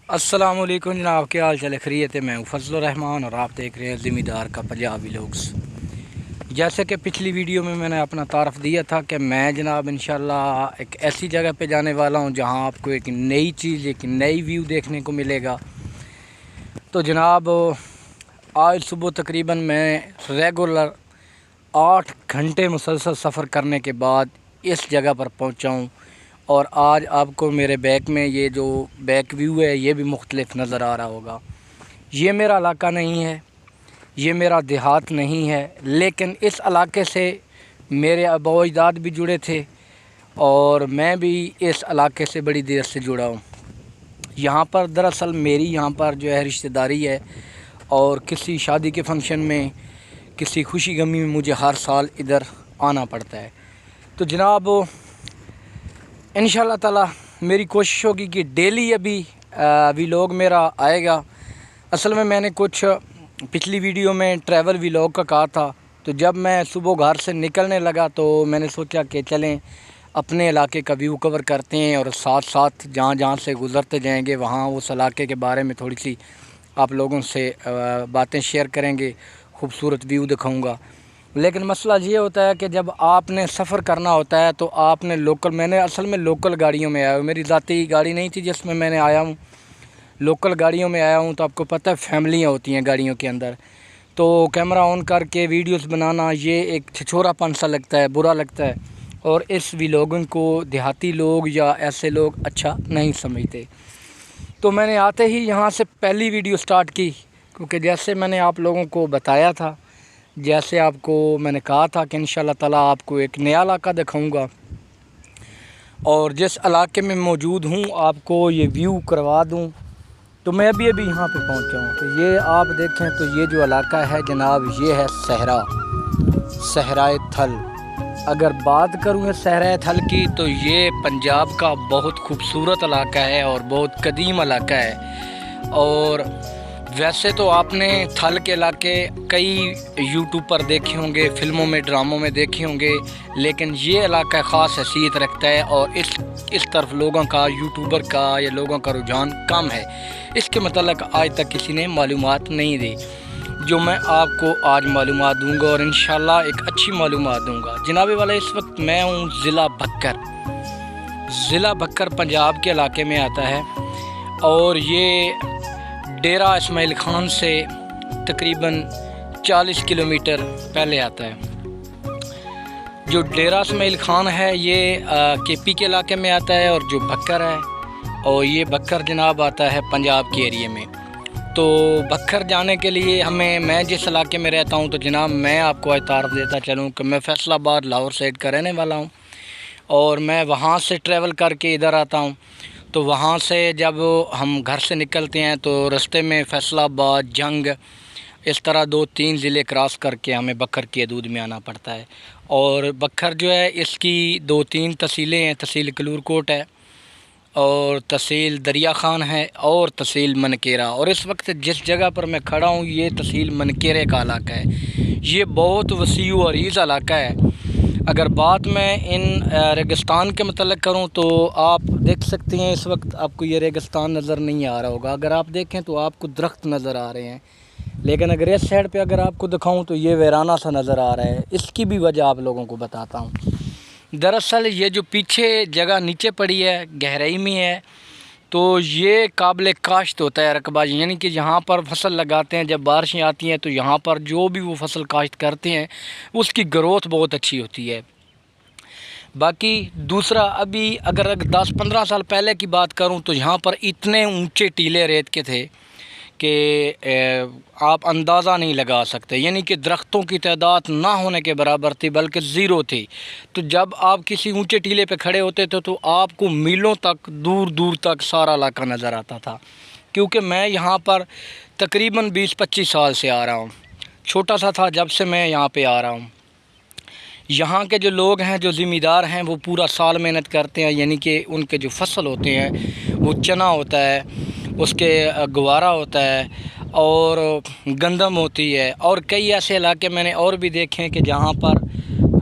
السلام علیکم جناب، کیا حال چال ہے؟ خیریت ہے؟ میں ہوں فضل الرحمان اور آپ دیکھ رہے ہیں ذمہ دار کا پنجابی لوگس۔ جیسے کہ پچھلی ویڈیو میں نے اپنا تعارف دیا تھا کہ میں جناب انشاءاللہ ایک ایسی جگہ پہ جانے والا ہوں جہاں آپ کو ایک نئی چیز، ایک نئی ویو دیکھنے کو ملے گا۔ تو جناب آج صبح تقریباً میں ریگولر 8 گھنٹے مسلسل سفر کرنے کے بعد اس جگہ پر پہنچا ہوں، اور آج آپ کو میرے بیک میں یہ جو بیک ویو ہے یہ بھی مختلف نظر آ رہا ہوگا۔ یہ میرا علاقہ نہیں ہے، یہ میرا دیہات نہیں ہے، لیکن اس علاقے سے میرے آباء و اجداد بھی جڑے تھے اور میں بھی اس علاقے سے بڑی دیر سے جڑا ہوں۔ یہاں پر دراصل میری یہاں پر جو ہے رشتہ داری ہے، اور کسی شادی کے فنکشن میں، کسی خوشی غمی میں مجھے ہر سال ادھر آنا پڑتا ہے۔ تو جناب انشاءاللہ تعالی میری کوشش ہوگی کہ ڈیلی ابھی ویلاگ میرا آئے گا۔ اصل میں نے کچھ پچھلی ویڈیو میں ٹریول ویلاگ کا کہا تھا، تو جب میں صبح گھر سے نکلنے لگا تو میں نے سوچا کہ چلیں اپنے علاقے کا ویو کور کرتے ہیں، اور ساتھ ساتھ جہاں جہاں سے گزرتے جائیں گے وہاں اس علاقے کے بارے میں تھوڑی سی آپ لوگوں سے باتیں شیئر کریں گے، خوبصورت ویو دکھاؤں گا۔ لیکن مسئلہ یہ ہوتا ہے کہ جب آپ نے سفر کرنا ہوتا ہے تو آپ نے میں نے اصل میں لوکل گاڑیوں میں آیا ہوں، میری ذاتی گاڑی نہیں تھی جس میں نے آیا ہوں، لوکل گاڑیوں میں آیا ہوں۔ تو آپ کو پتہ ہے فیملیاں ہوتی ہیں گاڑیوں کے اندر، تو کیمرہ آن کر کے ویڈیوز بنانا یہ ایک چھچورا پن سا لگتا ہے، برا لگتا ہے، اور اس ویلاگنگ کو دیہاتی لوگ یا ایسے لوگ اچھا نہیں سمجھتے۔ تو میں نے آتے ہی یہاں سے پہلی ویڈیو سٹارٹ کی، کیونکہ جیسے میں نے آپ لوگوں کو بتایا تھا، جیسے آپ کو میں نے کہا تھا کہ انشاءاللہ تعالی آپ کو ایک نیا علاقہ دکھاؤں گا، اور جس علاقے میں موجود ہوں آپ کو یہ ویو کروا دوں۔ تو میں ابھی یہاں پہ پہنچا ہوں، تو یہ آپ دیکھیں تو یہ جو علاقہ ہے جناب یہ ہے صحرائے تھل۔ اگر بات کروں اس صحرائے تھل کی تو یہ پنجاب کا بہت خوبصورت علاقہ ہے اور بہت قدیم علاقہ ہے، اور ویسے تو آپ نے تھل کے علاقے کئی یوٹیوب پر دیکھے ہوں گے، فلموں میں، ڈراموں میں دیکھے ہوں گے، لیکن یہ علاقہ خاص حیثیت رکھتا ہے، اور اس طرف لوگوں کا، یوٹیوبر کا یا لوگوں کا رجحان کم ہے۔ اس کے متعلق آج تک کسی نے معلومات نہیں دی، جو میں آپ کو آج معلومات دوں گا، اور انشاءاللہ ایک اچھی معلومات دوں گا۔ جناب والا اس وقت میں ہوں ضلع بھکر پنجاب کے علاقے میں آتا ہے، اور یہ ڈیرہ اسماعیل خان سے تقریباً 40 کلومیٹر پہلے آتا ہے۔ جو ڈیرہ اسماعیل خان ہے یہ کے پی کے علاقے میں آتا ہے، اور جو بھکر ہے، اور یہ بھکر جناب آتا ہے پنجاب کے ایریے میں۔ تو بھکر جانے کے لیے میں جس علاقے میں رہتا ہوں، تو جناب میں آپ کو تعارف دیتا چلوں کہ میں فیصل آباد لاہور سائڈ کا رہنے والا ہوں، اور میں وہاں سے ٹریول کر کے ادھر آتا ہوں۔ تو وہاں سے جب ہم گھر سے نکلتے ہیں تو رستے میں فیصل آباد، جنگ، اس طرح 2-3 ضلع کراس کر کے ہمیں بکر کی حدود میں آنا پڑتا ہے۔ اور بکر جو ہے اس کی 2-3 تحصیلیں ہیں، تحصیل کلور کوٹ ہے، اور تحصیل دریا خان ہے، اور تحصیل منکیرہ۔ اور اس وقت جس جگہ پر میں کھڑا ہوں یہ تحصیل منکیرے کا علاقہ ہے۔ یہ بہت وسیع و عریض علاقہ ہے۔ اگر بات میں ان ریگستان کے متعلق کروں تو آپ دیکھ سکتے ہیں اس وقت آپ کو یہ ریگستان نظر نہیں آ رہا ہوگا، اگر آپ دیکھیں تو آپ کو درخت نظر آ رہے ہیں، لیکن اگر اس سائڈ پہ اگر آپ کو دکھاؤں تو یہ ویرانہ سا نظر آ رہا ہے۔ اس کی بھی وجہ آپ لوگوں کو بتاتا ہوں۔ دراصل یہ جو پیچھے جگہ نیچے پڑی ہے، گہرائی میں ہے، تو یہ قابل کاشت ہوتا ہے رقبہ، یعنی کہ یہاں پر فصل لگاتے ہیں، جب بارشیں آتی ہیں تو یہاں پر جو بھی وہ فصل کاشت کرتے ہیں اس کی گروتھ بہت اچھی ہوتی ہے۔ باقی دوسرا، ابھی اگر 10-15 سال پہلے کی بات کروں تو یہاں پر اتنے اونچے ٹیلے ریت کے تھے کہ آپ اندازہ نہیں لگا سکتے، یعنی کہ درختوں کی تعداد نہ ہونے کے برابر تھی، بلکہ 0 تھی۔ تو جب آپ کسی اونچے ٹیلے پہ کھڑے ہوتے تھے تو آپ کو میلوں تک، دور دور تک سارا علاقہ نظر آتا تھا، کیونکہ میں یہاں پر تقریباً 20-25 سال سے آ رہا ہوں، چھوٹا سا تھا جب سے میں یہاں پہ آ رہا ہوں۔ یہاں کے جو لوگ ہیں، جو ذمہ دار ہیں، وہ پورا سال محنت کرتے ہیں، یعنی کہ ان کے جو فصل ہوتے ہیں وہ چنا ہوتا ہے، اس کے گوارا ہوتا ہے، اور گندم ہوتی ہے، اور کئی ایسے علاقے میں نے اور بھی دیکھے ہیں کہ جہاں پر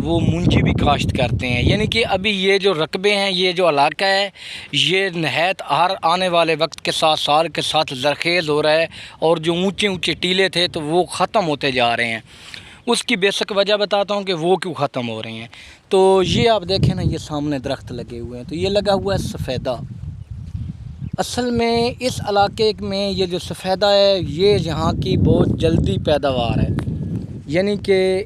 وہ منجی بھی کاشت کرتے ہیں، یعنی کہ ابھی یہ جو رقبے ہیں، یہ جو علاقہ ہے، یہ نہایت ہر آنے والے وقت کے ساتھ سال کے ساتھ زرخیز ہو رہا ہے، اور جو اونچے اونچے ٹیلے تھے تو وہ ختم ہوتے جا رہے ہیں۔ اس کی بیسک وجہ بتاتا ہوں کہ وہ کیوں ختم ہو رہے ہیں۔ تو یہ آپ دیکھیں نا، یہ سامنے درخت لگے ہوئے ہیں، تو یہ لگا ہوا ہے سفیدہ۔ اصل میں اس علاقے میں یہ جو سفیدہ ہے، یہ یہاں کی بہت جلدی پیداوار ہے، یعنی کہ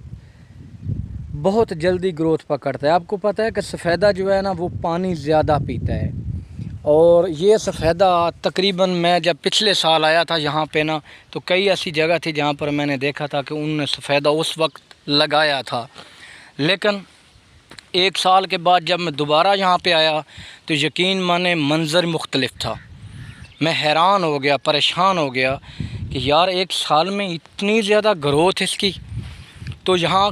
بہت جلدی گروتھ پکڑتا ہے۔ آپ کو پتہ ہے کہ سفیدہ جو ہے نا وہ پانی زیادہ پیتا ہے، اور یہ سفیدہ تقریباً میں جب پچھلے سال آیا تھا یہاں پہ نا، تو کئی ایسی جگہ تھی جہاں پر میں نے دیکھا تھا کہ انہوں نے سفیدہ اس وقت لگایا تھا، لیکن ایک سال کے بعد جب میں دوبارہ یہاں پہ آیا تو یقین مانے منظر مختلف تھا۔ میں حیران ہو گیا، پریشان ہو گیا کہ یار ایک سال میں اتنی زیادہ گروتھ اس کی۔ تو یہاں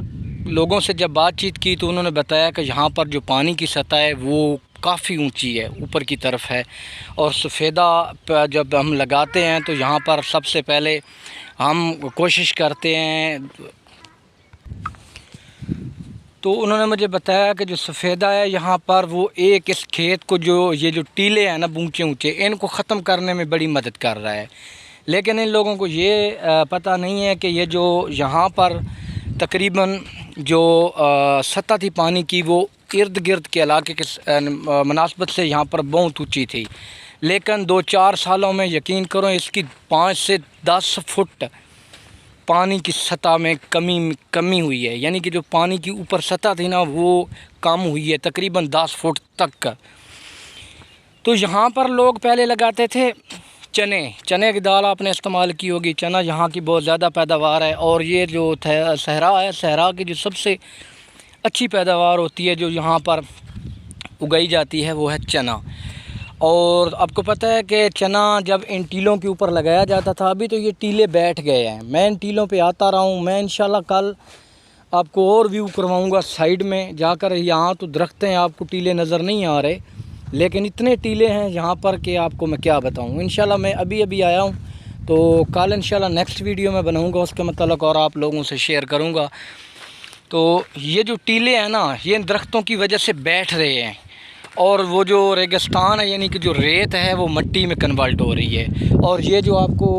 لوگوں سے جب بات چیت کی تو انہوں نے بتایا کہ یہاں پر جو پانی کی سطح ہے وہ کافی اونچی ہے، اوپر کی طرف ہے، اور سفیدہ جب ہم لگاتے ہیں تو یہاں پر سب سے پہلے ہم کوشش کرتے ہیں، تو انہوں نے مجھے بتایا کہ جو سفیدہ ہے یہاں پر وہ ایک اس کھیت کو یہ جو ٹیلے ہیں نا اونچے اونچے، ان کو ختم کرنے میں بڑی مدد کر رہا ہے۔ لیکن ان لوگوں کو یہ پتہ نہیں ہے کہ یہ جو یہاں پر تقریباً جو سطح تھی پانی کی وہ ارد گرد کے علاقے کے مناسبت سے یہاں پر بہت اونچی تھی، لیکن 2-4 سالوں میں یقین کرو اس کی 5 سے 10 فٹ پانی کی سطح میں کمی ہوئی ہے، یعنی کہ جو پانی کی اوپر سطح تھی نا وہ کم ہوئی ہے تقریباً 10 فٹ تک۔ تو یہاں پر لوگ پہلے لگاتے تھے چنے کی دال آپ نے استعمال کی ہوگی، چنا یہاں کی بہت زیادہ پیداوار ہے، اور یہ جو صحرا ہے، صحرا کی جو سب سے اچھی پیداوار ہوتی ہے جو یہاں پر اگائی جاتی ہے وہ ہے چنا۔ اور آپ کو پتہ ہے کہ چنا جب ان ٹیلوں کے اوپر لگایا جاتا تھا، ابھی تو یہ ٹیلے بیٹھ گئے ہیں، میں ان ٹیلوں پہ آتا رہا ہوں، میں انشاءاللہ کل آپ کو اور ویو کرواؤں گا سائیڈ میں جا کر۔ یہاں تو درخت ہیں، آپ کو ٹیلے نظر نہیں آ رہے، لیکن اتنے ٹیلے ہیں یہاں پر کہ آپ کو میں کیا بتاؤں۔ انشاءاللہ میں ابھی آیا ہوں، تو کل انشاءاللہ نیکسٹ ویڈیو میں بناؤں گا اس کے متعلق اور آپ لوگوں سے شیئر کروں گا۔ تو یہ جو ٹیلے ہیں نا یہ ان درختوں کی وجہ سے بیٹھ رہے ہیں، اور وہ جو ریگستان ہے یعنی کہ جو ریت ہے وہ مٹی میں کنورٹ ہو رہی ہے، اور یہ جو آپ کو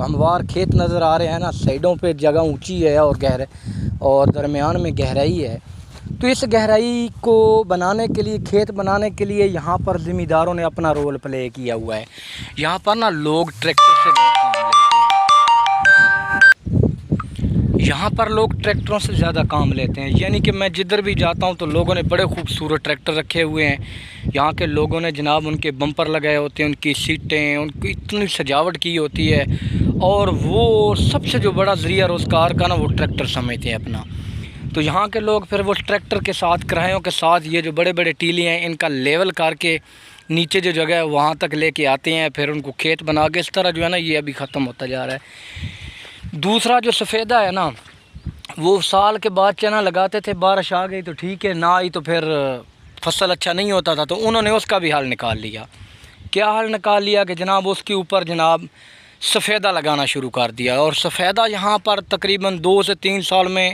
ہموار کھیت نظر آ رہے ہیں نا، سائڈوں پہ جگہ اونچی ہے اور گہرے اور درمیان میں گہرائی ہے، تو اس گہرائی کو بنانے کے لیے، کھیت بنانے کے لیے یہاں پر زمینداروں نے اپنا رول پلے کیا ہوا ہے۔ یہاں پر نا لوگ ٹریکٹر سے ٹریکٹروں سے زیادہ کام لیتے ہیں، یعنی کہ میں جدھر بھی جاتا ہوں تو لوگوں نے بڑے خوبصورت ٹریکٹر رکھے ہوئے ہیں۔ یہاں کے لوگوں نے جناب ان کے بمپر لگائے ہوتے ہیں، ان کی سیٹیں، ان کی اتنی سجاوٹ کی ہوتی ہے، اور وہ سب سے جو بڑا ذریعہ روزگار کا نا وہ ٹریکٹر سمجھتے ہیں اپنا۔ تو یہاں کے لوگ پھر وہ ٹریکٹر کے ساتھ، کرایوں کے ساتھ یہ جو بڑے بڑے ٹیلے ہیں ان کا لیول کر کے نیچے جو جگہ ہے وہاں تک لے کے آتے ہیں، پھر ان کو کھیت بنا کے اس طرح جو ہے نا یہ ابھی ختم ہوتا جا رہا ہے۔ دوسرا جو سفیدہ ہے نا، وہ سال کے بعد چنا لگاتے تھے، بارش آ گئی تو ٹھیک ہے، نہ آئی تو پھر فصل اچھا نہیں ہوتا تھا، تو انہوں نے اس کا بھی حل نکال لیا۔ کیا حل نکال لیا کہ جناب اس کے اوپر جناب سفیدہ لگانا شروع کر دیا، اور سفیدہ یہاں پر تقریباً 2 سے 3 سال میں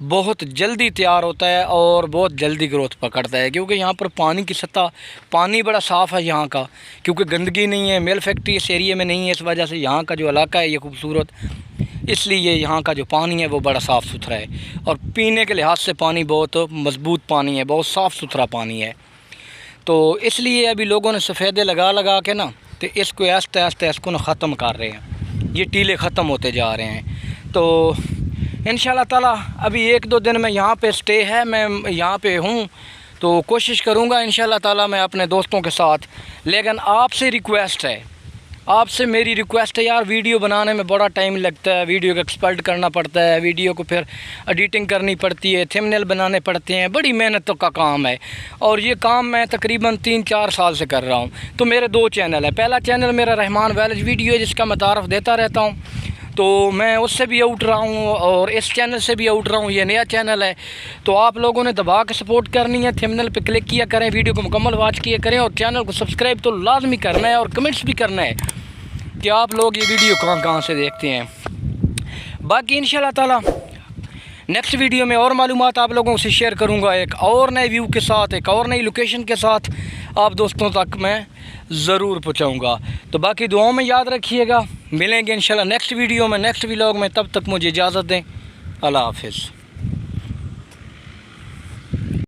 بہت جلدی تیار ہوتا ہے اور بہت جلدی گروتھ پکڑتا ہے، کیونکہ یہاں پر پانی کی سطح، پانی بڑا صاف ہے یہاں کا، کیونکہ گندگی نہیں ہے، میل فیکٹری اس ایریے میں نہیں ہے، اس وجہ سے یہاں کا جو علاقہ ہے یہ خوبصورت، اس لیے یہاں کا جو پانی ہے وہ بڑا صاف ستھرا ہے، اور پینے کے لحاظ سے پانی بہت مضبوط پانی ہے، بہت صاف ستھرا پانی ہے۔ تو اس لیے ابھی لوگوں نے سفیدے لگا کے نا تو اس کو آہستہ آہستہ اس کو ختم کر رہے ہیں، یہ ٹیلے ختم ہوتے جا رہے ہیں۔ تو انشاءاللہ تعالی ابھی 1-2 دن میں یہاں پہ سٹے ہے، میں یہاں پہ ہوں، تو کوشش کروں گا انشاءاللہ تعالی میں اپنے دوستوں کے ساتھ، لیکن آپ سے ریکویسٹ ہے، آپ سے میری ریکویسٹ ہے یار، ویڈیو بنانے میں بڑا ٹائم لگتا ہے، ویڈیو کو ایکسپورٹ کرنا پڑتا ہے، ویڈیو کو پھر ایڈیٹنگ کرنی پڑتی ہے، تھمبنیل بنانے پڑتے ہیں، بڑی محنت کا کام ہے، اور یہ کام میں تقریباً 3-4 سال سے کر رہا ہوں۔ تو میرے 2 چینل ہیں، پہلا چینل میرا رحمان ویلج ویڈیو ہے جس کا میں تعارف دیتا رہتا ہوں، تو میں اس سے بھی آؤٹ رہا ہوں اور اس چینل سے بھی آؤٹ رہا ہوں، یہ نیا چینل ہے، تو آپ لوگوں نے دبا کے سپورٹ کرنی ہے، تھمبنیل پہ کلک کیا کریں، ویڈیو کو مکمل واچ کیا کریں، اور چینل کو سبسکرائب تو لازمی کرنا ہے، اور کمنٹس بھی کرنا ہے کہ آپ لوگ یہ ویڈیو کہاں سے دیکھتے ہیں۔ باقی انشاءاللہ تعالی نیکسٹ ویڈیو میں اور معلومات آپ لوگوں سے شیئر کروں گا، ایک اور نئے ویو کے ساتھ، ایک اور نئی لوکیشن کے ساتھ آپ دوستوں تک میں ضرور پہنچاؤں گا۔ تو باقی دعاؤں میں یاد رکھیے گا، ملیں گے انشاءاللہ نیکسٹ ویڈیو میں، نیکسٹ ولاگ میں، تب تک مجھے اجازت دیں، اللہ حافظ۔